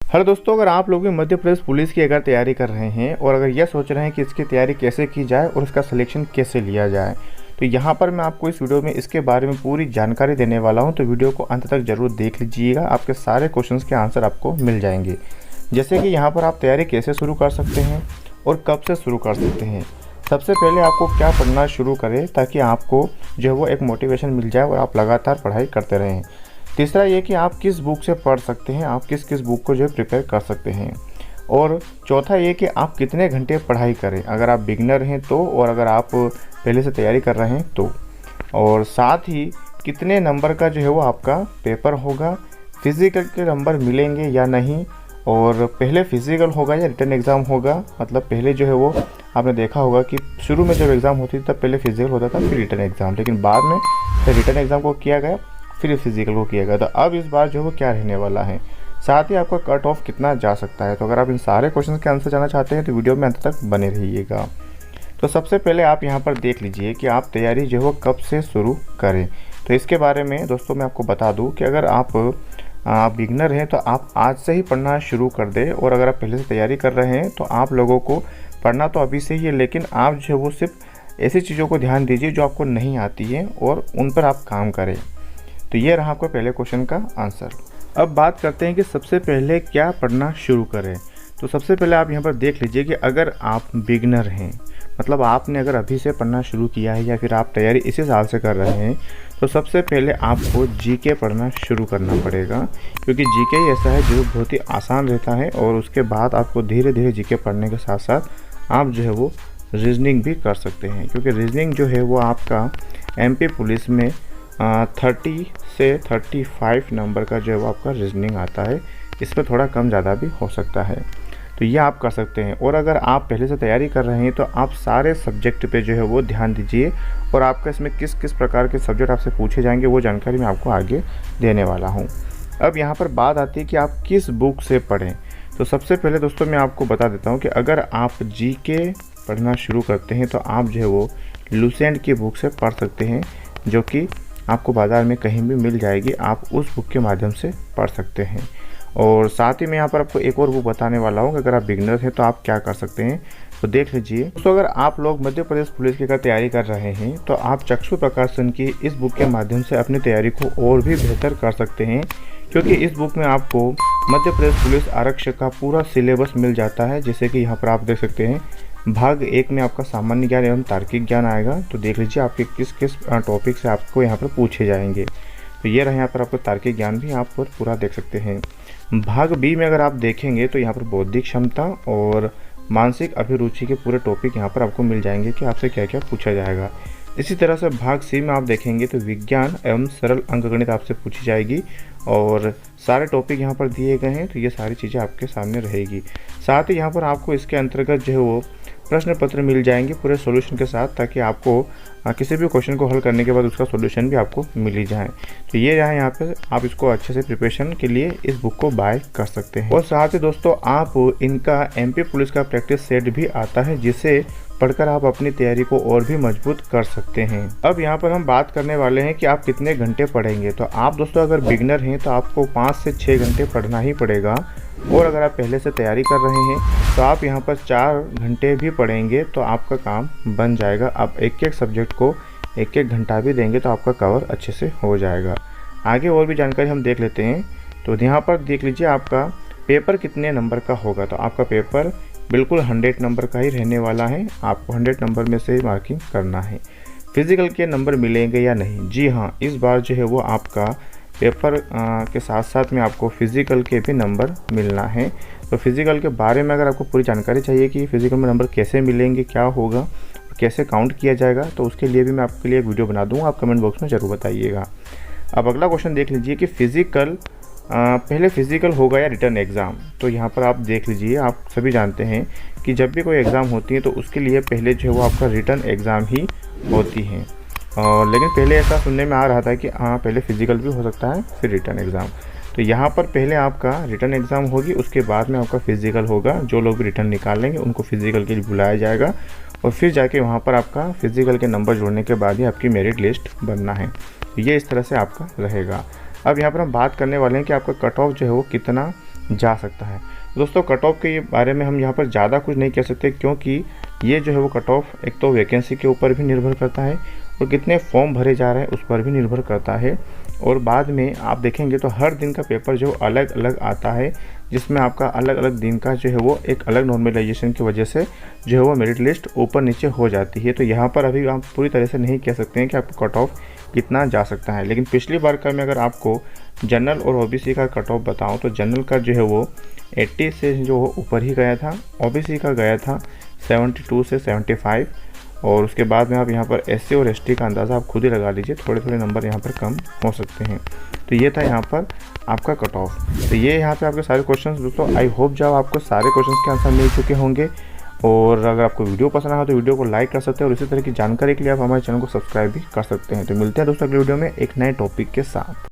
Hello दोस्तों, अगर आप लोग भी मध्य प्रदेश पुलिस की अगर तैयारी कर रहे हैं और अगर यह सोच रहे हैं कि इसकी तैयारी कैसे की जाए और इसका सिलेक्शन कैसे लिया जाए, तो यहाँ पर मैं आपको इस वीडियो में इसके बारे में पूरी जानकारी देने वाला हूँ। तो वीडियो को अंत तक जरूर देख लीजिएगा, आपके सारे क्वेश्चंस के आंसर आपको मिल जाएंगे। जैसे कि यहाँ पर आप तैयारी कैसे शुरू कर सकते हैं और कब से शुरू कर सकते हैं। सबसे पहले आपको क्या पढ़ना शुरू करें ताकि आपको जो है वो एक मोटिवेशन मिल जाए और आप लगातार पढ़ाई करते रहें। तीसरा ये कि आप किस बुक से पढ़ सकते हैं, आप किस किस बुक को जो है प्रिपेयर कर सकते हैं। और चौथा ये कि आप कितने घंटे पढ़ाई करें, अगर आप बिगनर हैं तो, और अगर आप पहले से तैयारी कर रहे हैं तो। और साथ ही कितने नंबर का जो है वो आपका पेपर होगा, फिज़िकल के नंबर मिलेंगे या नहीं, और पहले फिज़िकल होगा या रिटर्न एग्ज़ाम होगा। मतलब पहले जो है वो आपने देखा होगा कि शुरू में जब एग्ज़ाम होती थी तब पहले फिज़िकल होता था फिर रिटर्न एग्ज़ाम, लेकिन बाद में फिर रिटर्न एग्ज़ाम को किया गया फिर फिज़िकल को किया गया। तो अब इस बार जो है वो क्या रहने वाला है, साथ ही आपका कट ऑफ कितना जा सकता है। तो अगर आप इन सारे क्वेश्चन के आंसर जानना चाहते हैं तो वीडियो में अंत तक बने रहिएगा। तो सबसे पहले आप यहाँ पर देख लीजिए कि आप तैयारी जो है वो कब से शुरू करें। तो इसके बारे में दोस्तों मैं आपको बता दूँ कि अगर आप बिगनर हैं तो आप आज से ही पढ़ना शुरू कर दें, और अगर आप पहले से तैयारी कर रहे हैं तो आप लोगों को पढ़ना तो अभी से ही है, लेकिन आप जो है वो सिर्फ ऐसी चीज़ों को ध्यान दीजिए जो आपको नहीं आती है और उन पर आप काम करें। तो ये रहा आपका पहले क्वेश्चन का आंसर। अब बात करते हैं कि सबसे पहले क्या पढ़ना शुरू करें। तो सबसे पहले आप यहाँ पर देख लीजिए कि अगर आप बिगनर हैं, मतलब आपने अगर अभी से पढ़ना शुरू किया है या फिर आप तैयारी इसी साल से कर रहे हैं, तो सबसे पहले आपको जीके पढ़ना शुरू करना पड़ेगा, क्योंकि जीके ही ऐसा है जो बहुत ही आसान रहता है। और उसके बाद आपको धीरे धीरे जीके पढ़ने के साथ साथ आप जो है वो रीजनिंग भी कर सकते हैं, क्योंकि रीजनिंग जो है वो आपका एमपी पुलिस में 30 से 35 नंबर का जो है वो आपका रीजनिंग आता है। इस पर थोड़ा कम ज़्यादा भी हो सकता है, तो ये आप कर सकते हैं। और अगर आप पहले से तैयारी कर रहे हैं तो आप सारे सब्जेक्ट पे जो है वो ध्यान दीजिए, और आपका इसमें किस किस प्रकार के सब्जेक्ट आपसे पूछे जाएंगे वो जानकारी मैं आपको आगे देने वाला हूँ। अब यहाँ पर बात आती है कि आप किस बुक से पढ़ें। तो सबसे पहले दोस्तों मैं आपको बता देता हूँ कि अगर आप जीके पढ़ना शुरू करते हैं तो आप जो है वो लुसेंट की बुक से पढ़ सकते हैं, जो कि आपको बाज़ार में कहीं भी मिल जाएगी। आप उस बुक के माध्यम से पढ़ सकते हैं। और साथ ही मैं यहाँ पर आपको एक और बुक बताने वाला हूँ कि अगर आप बिगनर हैं तो आप क्या कर सकते हैं, तो देख लीजिए। दोस्तों अगर आप लोग मध्य प्रदेश पुलिस की अगर तैयारी कर रहे हैं तो आप चक्षु प्रकाशन की इस बुक के माध्यम से अपनी तैयारी को और भी बेहतर कर सकते हैं, क्योंकि इस बुक में आपको मध्य प्रदेश पुलिस आरक्षक का पूरा सिलेबस मिल जाता है। जैसे कि यहाँ पर आप देख सकते हैं भाग 1 में आपका सामान्य ज्ञान एवं तार्किक ज्ञान आएगा। तो देख लीजिए आपके किस किस टॉपिक से आपको यहाँ पर पूछे जाएंगे। तो ये रहे यहाँ पर आपको तार्किक ज्ञान भी आप पर पूरा देख सकते हैं। भाग बी में अगर आप देखेंगे तो यहाँ पर बौद्धिक क्षमता और मानसिक अभिरुचि के पूरे टॉपिक यहाँ पर आपको मिल जाएंगे कि आपसे क्या क्या पूछा जाएगा। इसी तरह से भाग सी में आप देखेंगे तो विज्ञान एवं सरल अंकगणित आपसे पूछी जाएगी, और सारे टॉपिक यहाँ पर दिए गए हैं। तो ये सारी चीज़ें आपके सामने रहेगी। साथ ही यहाँ पर आपको इसके अंतर्गत जो है वो प्रश्न पत्र मिल जाएंगे पूरे सॉल्यूशन के साथ, ताकि आपको किसी भी क्वेश्चन को हल करने के बाद उसका सॉल्यूशन भी आपको मिल ही जाए। तो ये रहा यहाँ पे, आप इसको अच्छे से प्रिपरेशन के लिए इस बुक को बाय कर सकते हैं। और साथ ही दोस्तों आप इनका एमपी पुलिस का प्रैक्टिस सेट भी आता है, जिसे पढ़कर आप अपनी तैयारी को और भी मजबूत कर सकते हैं। अब यहाँ पर हम बात करने वाले हैं कि आप कितने घंटे पढ़ेंगे। तो आप दोस्तों अगर बिगनर हैं तो आपको 5 से 6 घंटे पढ़ना ही पड़ेगा, और अगर आप पहले से तैयारी कर रहे हैं तो आप यहाँ पर 4 घंटे भी पढ़ेंगे तो आपका काम बन जाएगा। आप एक एक सब्जेक्ट को एक एक घंटा भी देंगे तो आपका कवर अच्छे से हो जाएगा। आगे और भी जानकारी हम देख लेते हैं। तो यहाँ पर देख लीजिए आपका पेपर कितने नंबर का होगा। तो आपका पेपर बिल्कुल 100 नंबर का ही रहने वाला है, आपको 100 नंबर में से ही मार्किंग करना है। फिज़िकल के नंबर मिलेंगे या नहीं, जी हाँ, इस बार जो है वो आपका पेपर के साथ साथ में आपको फ़िज़िकल के भी नंबर मिलना है। तो फिज़िकल के बारे में अगर आपको पूरी जानकारी चाहिए कि फ़िज़िकल में नंबर कैसे मिलेंगे, क्या होगा, कैसे काउंट किया जाएगा, तो उसके लिए भी मैं आपके लिए एक वीडियो बना दूँगा, आप कमेंट बॉक्स में ज़रूर बताइएगा। अब अगला क्वेश्चन देख लीजिए कि फ़िज़िकल पहले फिज़िकल होगा या रिटर्न एग्ज़ाम। तो यहाँ पर आप देख लीजिए, आप सभी जानते हैं कि जब भी कोई एग्ज़ाम होती है तो उसके लिए पहले जो है वो आपका रिटर्न एग्ज़ाम ही होती है। और लेकिन पहले ऐसा सुनने में आ रहा था कि हाँ पहले फिज़िकल भी हो सकता है फिर रिटर्न एग्ज़ाम। तो यहाँ पर पहले आपका रिटर्न एग्ज़ाम होगी, उसके बाद में आपका फ़िज़िकल होगा। जो लोग भी रिटर्न निकाल लेंगे उनको फ़िज़िकल के लिए बुलाया जाएगा, और फिर जाके वहाँ पर आपका फ़िज़िकल के नंबर जोड़ने के बाद ही आपकी मेरिट लिस्ट बनना है। ये इस तरह से आपका रहेगा। अब यहाँ पर हम बात करने वाले हैं कि आपका कट ऑफ जो है वो कितना जा सकता है। दोस्तों कट ऑफ के बारे में हम यहाँ पर ज़्यादा कुछ नहीं कह सकते, क्योंकि ये जो है वो कट ऑफ एक तो वैकेंसी के ऊपर भी निर्भर करता है और कितने फॉर्म भरे जा रहे हैं उस पर भी निर्भर करता है। और बाद में आप देखेंगे तो हर दिन का पेपर जो अलग अलग आता है, जिसमें आपका अलग अलग दिन का जो है वो एक अलग नॉर्मलाइजेशन की वजह से जो है वो मेरिट लिस्ट ऊपर नीचे हो जाती है। तो यहाँ पर अभी आप पूरी तरह से नहीं कह सकते हैं कि आपका कट ऑफ कितना जा सकता है। लेकिन पिछली बार का मैं अगर आपको जनरल और ओबीसी का कट ऑफ बताऊँ तो जनरल का जो है वो 80 से जो ऊपर ही गया था, ओबीसी का गया था 72 से 75, और उसके बाद में आप यहाँ पर एससी और एसटी का अंदाज़ा आप खुद ही लगा लीजिए, थोड़े थोड़े नंबर यहाँ पर कम हो सकते हैं। तो ये था यहाँ पर आपका कट ऑफ। तो ये यहाँ पे आपके सारे क्वेश्चंस दोस्तों, आई होप जब आपको सारे क्वेश्चंस के आंसर मिल चुके होंगे। और अगर आपको वीडियो पसंद आया तो वीडियो को लाइक कर सकते हैं और इसी तरह की जानकारी के लिए आप हमारे चैनल को सब्सक्राइब भी कर सकते हैं। तो मिलते हैं दोस्तों अगले वीडियो में एक नए टॉपिक के साथ।